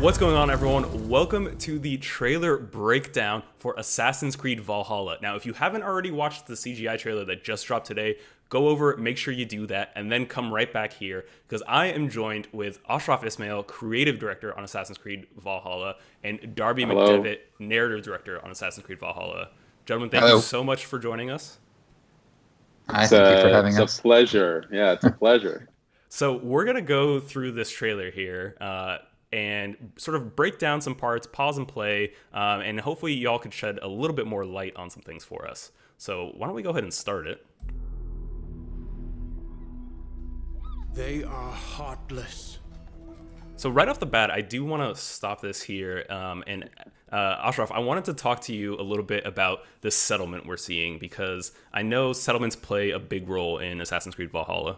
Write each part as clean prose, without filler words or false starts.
What's going on, everyone? Welcome to the trailer breakdown for Assassin's Creed Valhalla. Now, if you haven't already watched the CGI trailer that just dropped today, go over, make sure you do that, and then come right back here, because I am joined with Ashraf Ismail, creative director on Assassin's Creed Valhalla, and Darby McDevitt, narrative director on Assassin's Creed Valhalla. Gentlemen, thank you so much for joining us. Thank you for having us. It's a pleasure. Yeah, it's a pleasure. So we're going to go through this trailer here and sort of break down some parts, pause and play, and hopefully y'all could shed a little bit more light on some things for us. So why don't we go ahead and start it? They are heartless. So right off the bat, I do want to stop this here. And Ashraf, I wanted to talk to you a little bit about this settlement we're seeing, because I know settlements play a big role in Assassin's Creed Valhalla.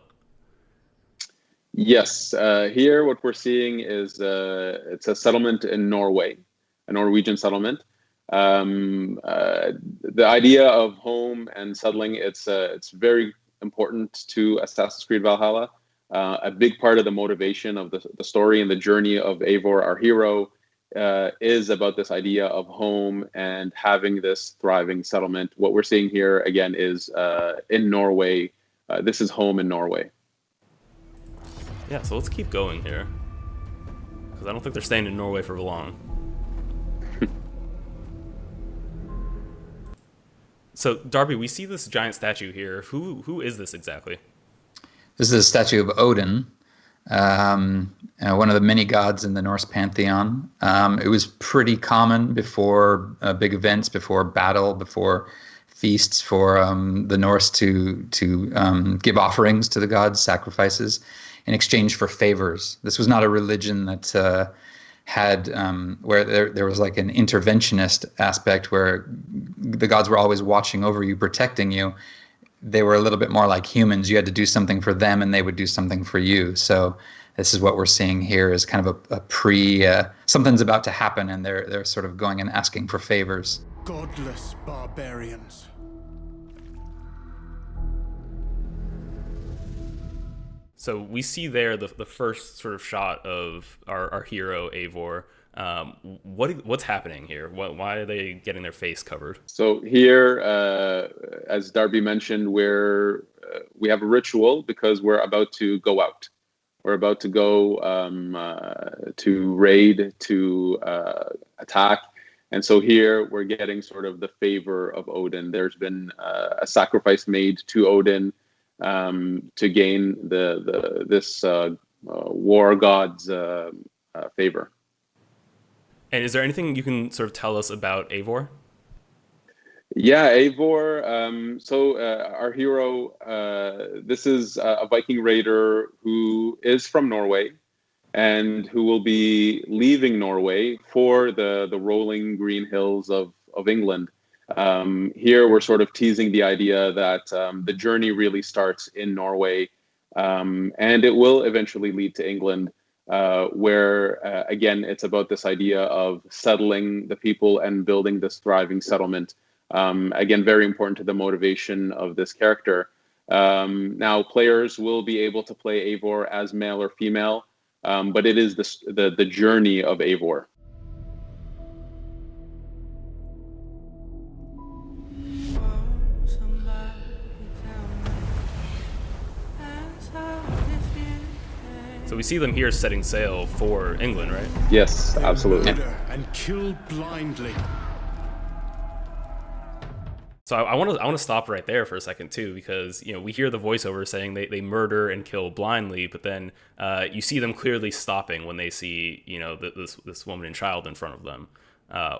Yes, here what we're seeing is it's a settlement in Norway, a Norwegian settlement. The idea of home and settling, it's very important to Assassin's Creed Valhalla. A big part of the motivation of the story and the journey of Eivor, our hero, is about this idea of home and having this thriving settlement. What we're seeing here, again, is in Norway. This is home in Norway. Yeah, so let's keep going here, because I don't think they're staying in Norway for long. So, Darby, we see this giant statue here. Who is this exactly? This is a statue of Odin, one of the many gods in the Norse pantheon. It was pretty common before big events, before battle, before feasts, for the Norse to give offerings to the gods, sacrifices, in exchange for favors. This was not a religion that had where there was like an interventionist aspect where the gods were always watching over you, protecting you. They were a little bit more like humans. You had to do something for them and they would do something for you. So this is what we're seeing here, is kind of a something's about to happen and they're sort of going and asking for favors. Godless barbarians. So we see there the first sort of shot of our hero, Eivor. What's happening here? Why are they getting their face covered? So here, as Darby mentioned, we have a ritual because we're about to go out. We're about to go to raid, to attack. And so here we're getting sort of the favor of Odin. There's been a sacrifice made to Odin to gain this war god's favor. And is there anything you can sort of tell us about Eivor? Yeah, Eivor. Our hero, this is a Viking Raider who is from Norway and who will be leaving Norway for the rolling green hills of England. Here we're sort of teasing the idea that the journey really starts in Norway, and it will eventually lead to England, where, again, it's about this idea of settling the people and building this thriving settlement. Again, very important to the motivation of this character. Now, players will be able to play Eivor as male or female, but it is the journey of Eivor. So we see them here setting sail for England, right? Yes, absolutely. And kill blindly. So I want to stop right there for a second too, because we hear the voiceover saying they murder and kill blindly, but then you see them clearly stopping when they see this woman and child in front of them.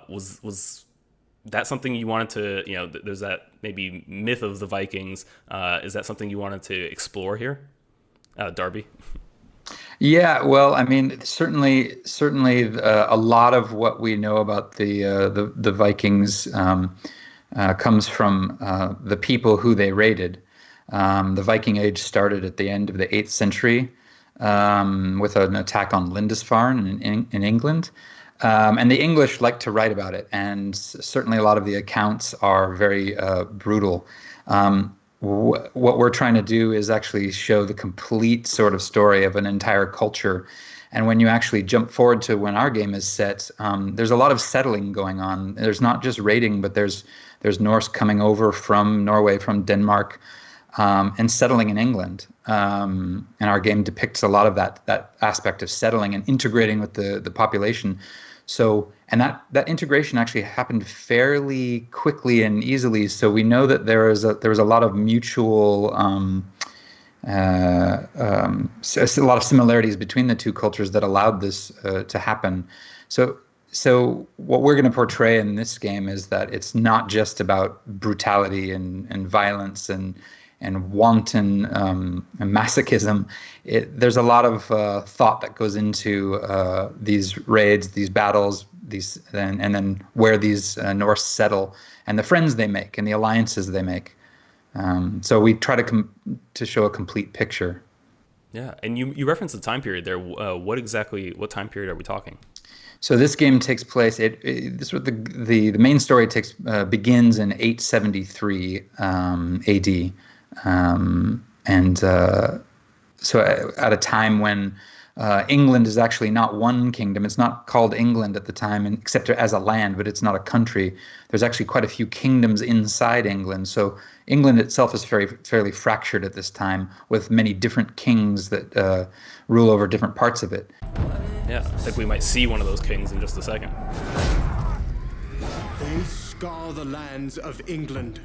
Was that something you wanted to there's that maybe myth of the Vikings? Is that something you wanted to explore here, Darby? Yeah, well, I mean, certainly, a lot of what we know about the Vikings comes from the people who they raided. The Viking Age started at the end of the 8th century with an attack on Lindisfarne in England. And the English like to write about it, and certainly a lot of the accounts are very brutal. what we're trying to do is actually show the complete sort of story of an entire culture. And when you actually jump forward to when our game is set, there's a lot of settling going on. There's not just raiding, but there's Norse coming over from Norway, from Denmark, and settling in England. And our game depicts a lot of that aspect of settling and integrating with the population. So, and that integration actually happened fairly quickly and easily. So we know that there was a lot of mutual, a lot of similarities between the two cultures that allowed this to happen. So what we're going to portray in this game is that it's not just about brutality and violence and wanton masochism. There's a lot of thought that goes into these raids, these battles, and then where these Norse settle, and the friends they make, and the alliances they make. So we try to show a complete picture. Yeah, and you referenced the time period there. What time period are we talking? So this game takes place. The main story begins in 873 AD. So at a time when England is actually not one kingdom. It's not called England at the time, except as a land, but it's not a country. There's actually quite a few kingdoms inside England. So England itself is fairly fractured at this time, with many different kings that rule over different parts of it. Yeah, I think we might see one of those kings in just a second. They scour the lands of England.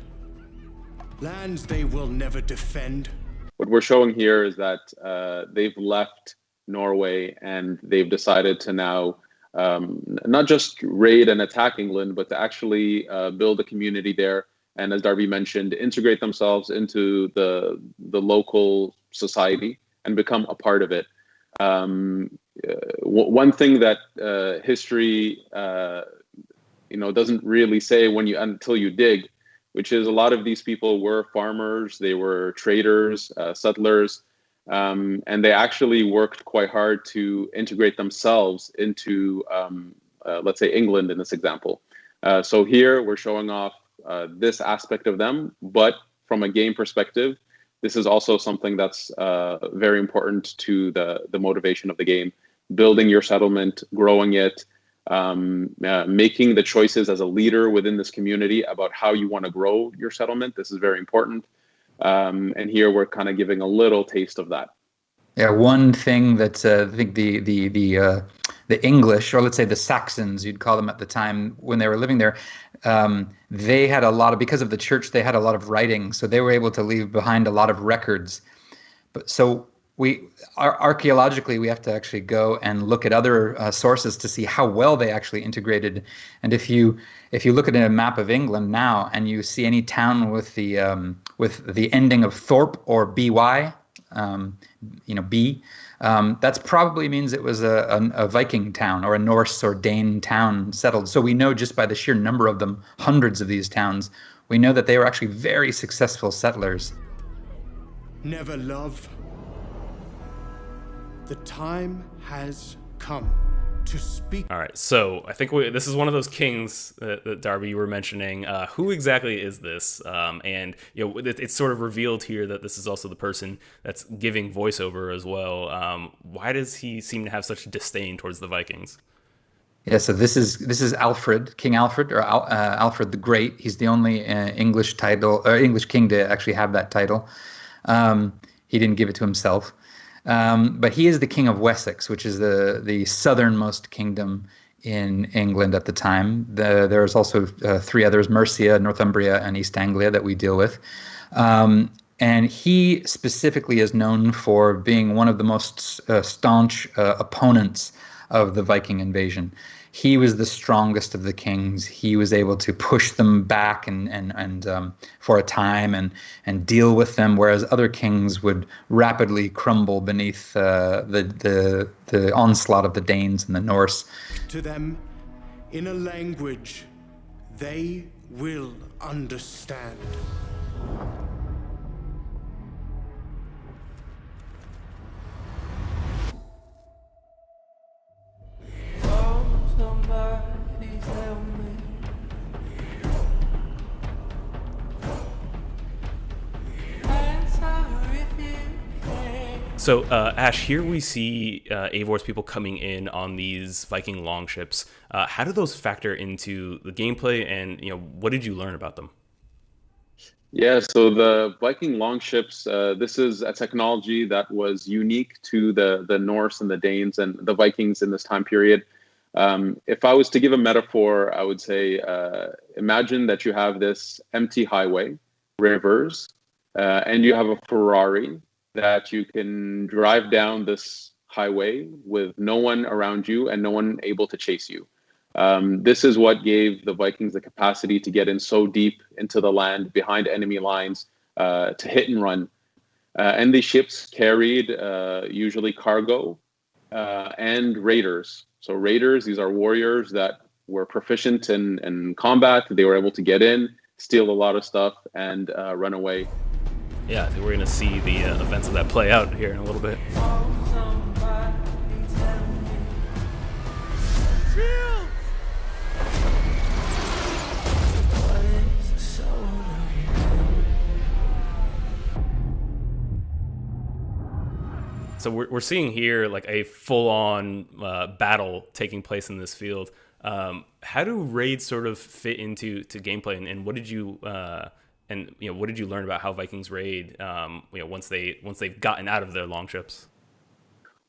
Lands they will never defend. What we're showing here is that they've left Norway and they've decided to now not just raid and attack England, but to actually build a community there. And as Darby mentioned, integrate themselves into the local society and become a part of it. One thing that history doesn't really say until you dig, which is a lot of these people were farmers, they were traders, settlers, and they actually worked quite hard to integrate themselves into, let's say, England in this example. So here we're showing off this aspect of them, but from a game perspective, this is also something that's very important to the motivation of the game. Building your settlement, growing it, making the choices as a leader within this community about how you want to grow your settlement. This is very important. And here we're kind of giving a little taste of that. Yeah, one thing that I think the English, or let's say the Saxons, you'd call them at the time when they were living there, they had because of the church, they had a lot of writing, so they were able to leave behind a lot of records. But so archaeologically, we have to actually go and look at other sources to see how well they actually integrated. And if you look at a map of England now and you see any town with the ending of Thorpe or by, B, that probably means it was a Viking town or a Norse or Dane town settled. So we know just by the sheer number of them, hundreds of these towns, we know that they were actually very successful settlers. Never love. The time has come to speak. All right, so I think this is one of those kings that Darby, you were mentioning. Who exactly is this? And it's sort of revealed here that this is also the person that's giving voiceover as well. Why does he seem to have such disdain towards the Vikings? Yeah, so this is Alfred, King Alfred, or Alfred the Great. He's the only English king to actually have that title. He didn't give it to himself. But he is the king of Wessex, which is the southernmost kingdom in England at the time. There's also three others: Mercia, Northumbria, and East Anglia that we deal with. And he specifically is known for being one of the most staunch opponents of the Viking invasion. He was the strongest of the kings. He was able to push them back and for a time and deal with them, whereas other kings would rapidly crumble beneath the onslaught of the Danes and the Norse. To them, in a language they will understand. Somebody tell me So, Ash, here we see Eivor's people coming in on these Viking longships. How do those factor into the gameplay, and what did you learn about them? Yeah, so the Viking longships, this is a technology that was unique to the Norse and the Danes and the Vikings in this time period. If I was to give a metaphor, I would say, imagine that you have this empty highway, rivers, and you have a Ferrari that you can drive down this highway with no one around you and no one able to chase you. This is what gave the Vikings the capacity to get in so deep into the land behind enemy lines to hit and run. And these ships carried usually cargo and raiders. So raiders, these are warriors that were proficient in combat. They were able to get in, steal a lot of stuff, and run away. Yeah, I think we're going to see the events of that play out here in a little bit. So we're seeing here like a full-on battle taking place in this field. How do raids sort of fit into gameplay, and what did you what did you learn about how Vikings raid once they've gotten out of their longships?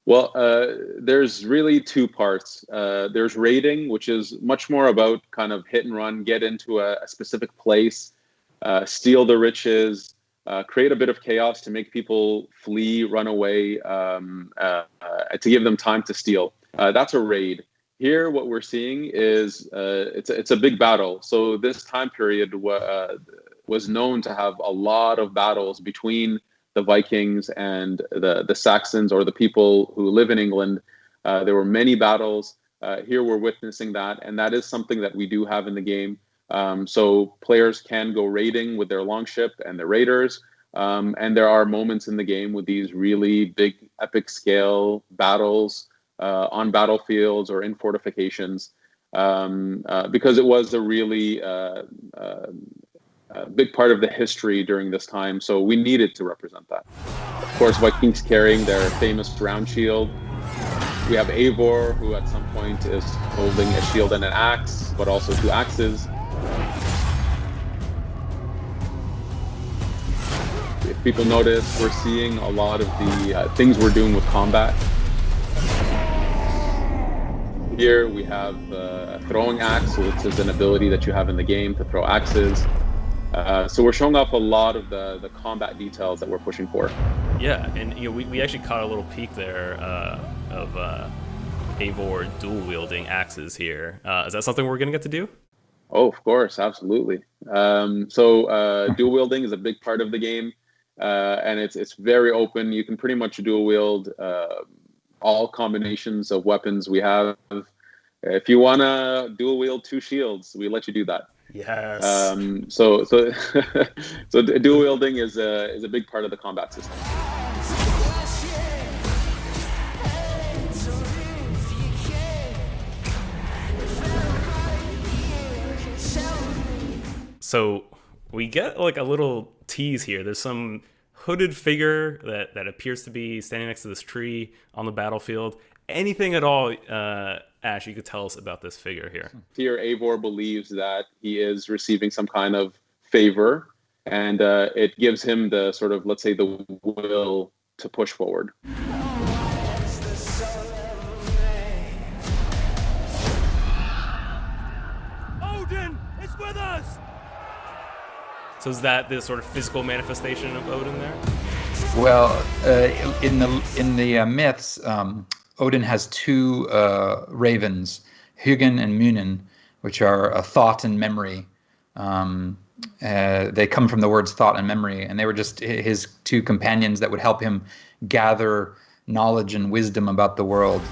Well, there's really two parts. There's raiding, which is much more about kind of hit and run, get into a specific place, steal the riches, create a bit of chaos to make people flee, run away, to give them time to steal. That's a raid. Here, what we're seeing is it's a big battle. So this time period was known to have a lot of battles between the Vikings and the Saxons, or the people who live in England. There were many battles. Here we're witnessing that, and that is something that we do have in the game. So players can go raiding with their longship and their raiders, and there are moments in the game with these really big, epic scale battles on battlefields or in fortifications, because it was a really big part of the history during this time. So we needed to represent that. Of course, Vikings carrying their famous round shield. We have Ivor, who at some point is holding a shield and an axe, but also two axes. If people notice, we're seeing a lot of the things we're doing with combat. Here we have a throwing axe, so this is an ability that you have in the game to throw axes. So we're showing off a lot of the combat details that we're pushing for. Yeah, and we actually caught a little peek there of Ivor dual wielding axes here. Is that something we're going to get to do? Oh, of course, absolutely. So dual wielding is a big part of the game, and it's very open. You can pretty much dual wield all combinations of weapons we have. If you want to dual wield two shields, we let you do that. Yes. So dual wielding is a big part of the combat system. So we get like a little tease here. There's some hooded figure that appears to be standing next to this tree on the battlefield. Anything at all, Ash, you could tell us about this figure here? Here, Ivor believes that he is receiving some kind of favor, and it gives him the sort of, let's say, the will to push forward. Odin is with us! So is that the sort of physical manifestation of Odin there? Well, in the myths, Odin has two ravens, Hugin and Munin, which are a thought and memory. They come from the words thought and memory, and they were just his two companions that would help him gather knowledge and wisdom about the world.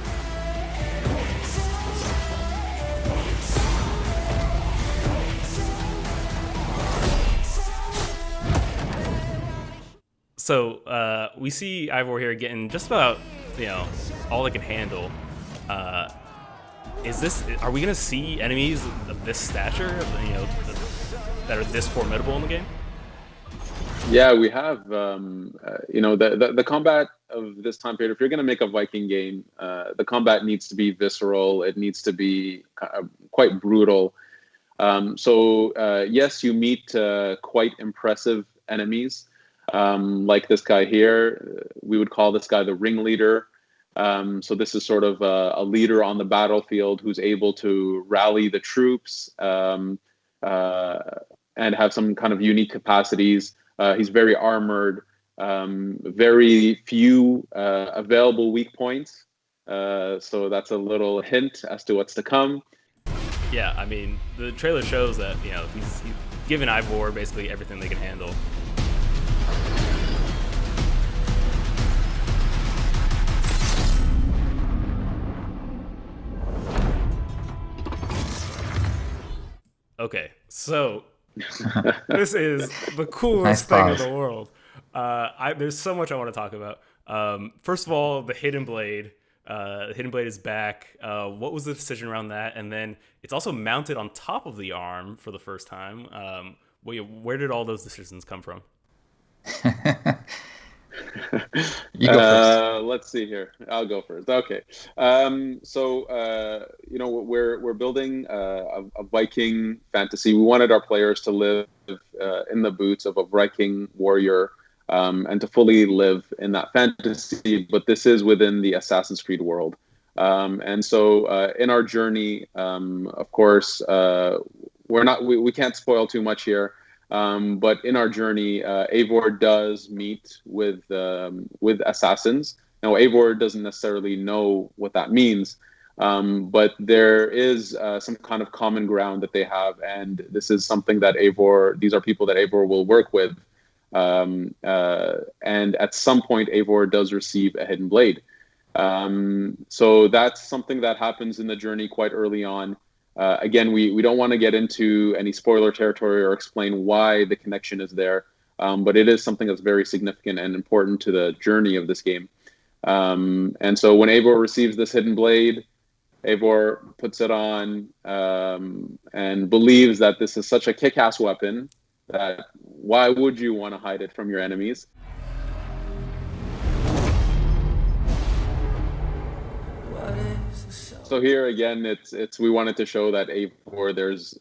So we see Ivor here getting just about, all they can handle. Are we going to see enemies of this stature, that are this formidable in the game? Yeah, we have, the combat of this time period, if you're going to make a Viking game, the combat needs to be visceral. It needs to be quite brutal. Yes, you meet quite impressive enemies, like this guy here. We would call this guy the ringleader. So this is sort of a leader on the battlefield who's able to rally the troops and have some kind of unique capacities. He's very armored, very few available weak points. So that's a little hint as to what's to come. Yeah, I mean, the trailer shows that, he's given Ivor basically everything they can handle. Okay, so this is the coolest thing in the world. There's so much I want to talk about. First of all, the Hidden Blade. The Hidden Blade is back. What was the decision around that? And then it's also mounted on top of the arm for the first time. Where did all those decisions come from? You go first. Let's see here. I'll go first. Okay. We're building a Viking fantasy. We wanted our players to live in the boots of a Viking warrior and to fully live in that fantasy. But this is within the Assassin's Creed world. In our journey, of course, we can't spoil too much here. But in our journey, Eivor does meet with assassins. Now, Eivor doesn't necessarily know what that means, but there is some kind of common ground that they have, and this is something that these are people that Eivor will work with. And at some point, Eivor does receive a hidden blade. So that's something that happens in the journey quite early on. Again, we don't want to get into any spoiler territory or explain why the connection is there, but it is something that's very significant and important to the journey of this game. And so when Eivor receives this hidden blade, Eivor puts it on and believes that this is such a kick-ass weapon that why would you want to hide it from your enemies? So here again, we wanted to show that Eivor,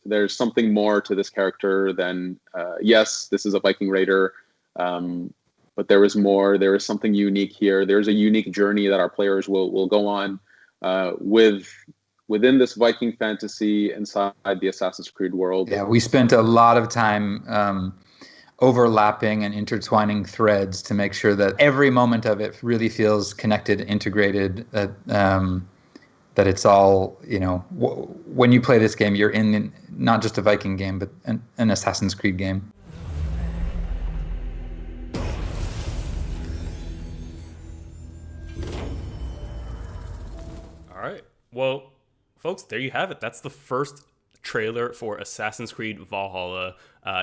there's something more to this character than yes, this is a Viking Raider, but there is more. There is something unique here. There's a unique journey that our players will go on within this Viking fantasy inside the Assassin's Creed world. Yeah, we spent a lot of time overlapping and intertwining threads to make sure that every moment of it really feels connected, integrated. That it's all, when you play this game, you're in not just a Viking game, but an Assassin's Creed game. All right. Well, folks, there you have it. That's the first trailer for Assassin's Creed Valhalla.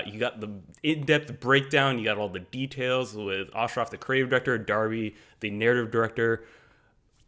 You got the in-depth breakdown. You got all the details with Ashraf, the creative director, Darby, the narrative director.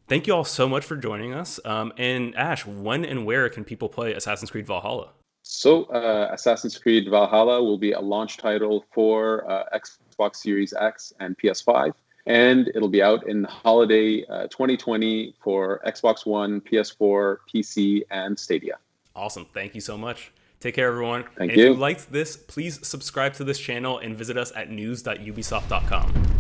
Thank you all so much for joining us. And Ash, when and where can people play Assassin's Creed Valhalla? So Assassin's Creed Valhalla will be a launch title for Xbox Series X and PS5. And it'll be out in holiday 2020 for Xbox One, PS4, PC, and Stadia. Awesome. Thank you so much. Take care, everyone. Thank you. If you liked this, please subscribe to this channel and visit us at news.ubisoft.com.